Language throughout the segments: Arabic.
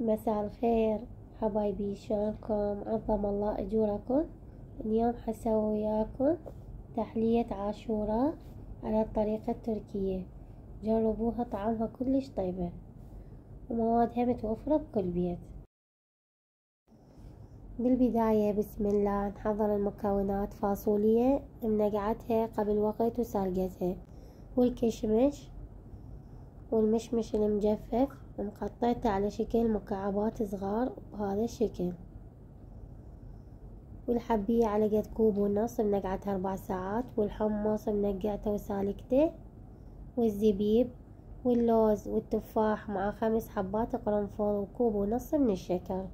مساء الخير حبايبي، شلونكم؟ عظم الله اجوركم. اليوم حسوي وياكم تحلية عاشوراء على الطريقة التركية. جربوها، طعمها كلش طيبة وموادها متوفرة بكل بيت. بالبداية بسم الله نحضر المكونات: فاصوليا منقعتها قبل وقت وسلقتها، والكشمش والمشمش المجفف مقطعته على شكل مكعبات صغار بهذا الشكل، والحبية على قد كوب ونص منقعتها 4 ساعات، والحمص منقعته وسالكته، والزبيب واللوز والتفاح مع 5 حبات قرنفل وكوب ونص من الشكر.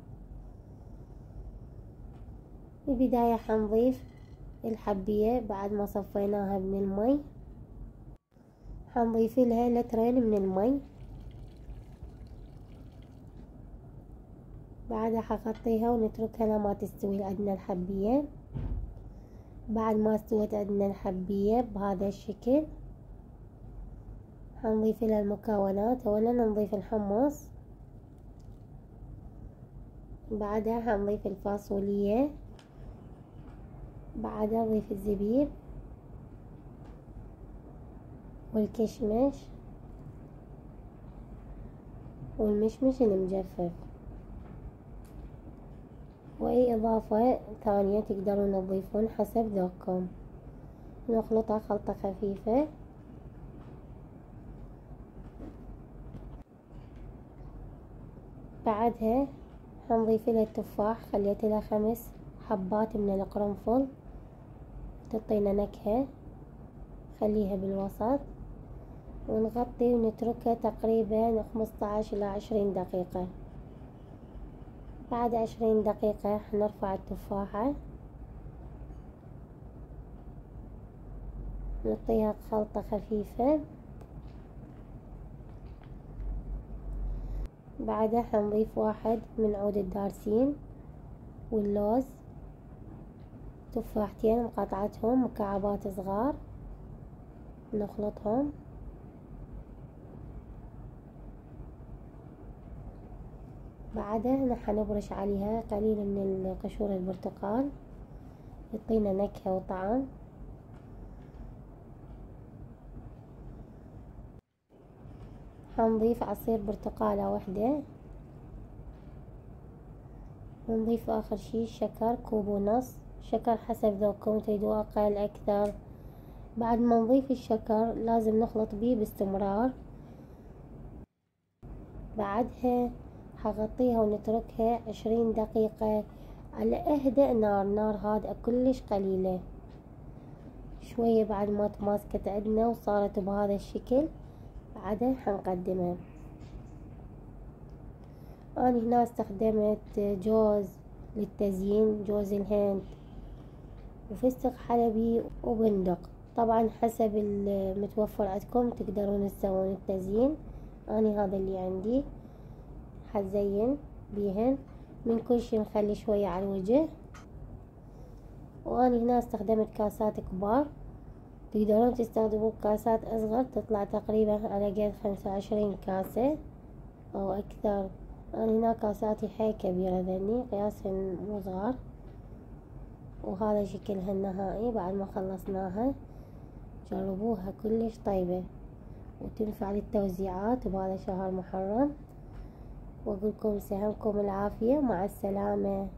بالبداية حنضيف الحبية بعد ما صفيناها من المي، حنضيف لها 2 لتر من المي. بعدها حغطيها ونتركها لما تستوي عندنا الحبية. بعد ما استوت عندنا الحبية بهذا الشكل حنضيف لها المكونات. اولا نضيف الحمص، بعدها حنضيف الفاصولية، بعدها نضيف الزبيب والكشمش والمشمش المجفف، واي اضافة ثانية تقدرون تضيفون حسب ذوقكم. نخلطها خلطة خفيفة. بعدها حنضيف لها التفاح، خليت لها 5 حبات من القرنفل تعطينا نكهة، خليها بالوسط ونغطي ونتركها تقريبا 15 إلى 20 دقيقة. بعد 20 دقيقة حنرفع التفاحة، نعطيها خلطة خفيفة. بعدها حنضيف 1 من عود الدارسين واللوز، تفاحتين مقطعتهم مكعبات صغار، نخلطهم. بعدها حنبرش عليها قليل من قشور البرتقال يعطينا نكهة وطعم. حنضيف عصير برتقالة 1، ونضيف اخر شي شكر كوب ونص، شكر حسب ذوقكم تريدوا اقل اكثر. بعد ما نضيف الشكر لازم نخلط بيه باستمرار. بعدها حغطيها ونتركها 20 دقيقة على اهدأ نار هادئة كلش قليلة. شوية بعد ما تماسكت عندنا وصارت بهذا الشكل، بعدها حنقدمها. أنا هنا استخدمت جوز للتزيين، جوز الهند وفستق حلبي وبندق، طبعا حسب المتوفر عندكم تقدرون تسوون التزيين. أنا هذا اللي عندي حزين بيهن. من كل شي نخلي شوية على الوجه. وأنا هنا استخدمت كاسات كبار، تقدرون تستخدمون كاسات أصغر تطلع تقريبا على قد 25 كاسة أو أكثر. أنا هنا كاساتي حيل كبيرة ذني، قياسهن مو صغار. وهذا شكلها النهائي بعد ما خلصناها. جربوها كلش طيبة وتنفع للتوزيعات بهذا شهر محرم. واقولكم سهمكم العافية، مع السلامة.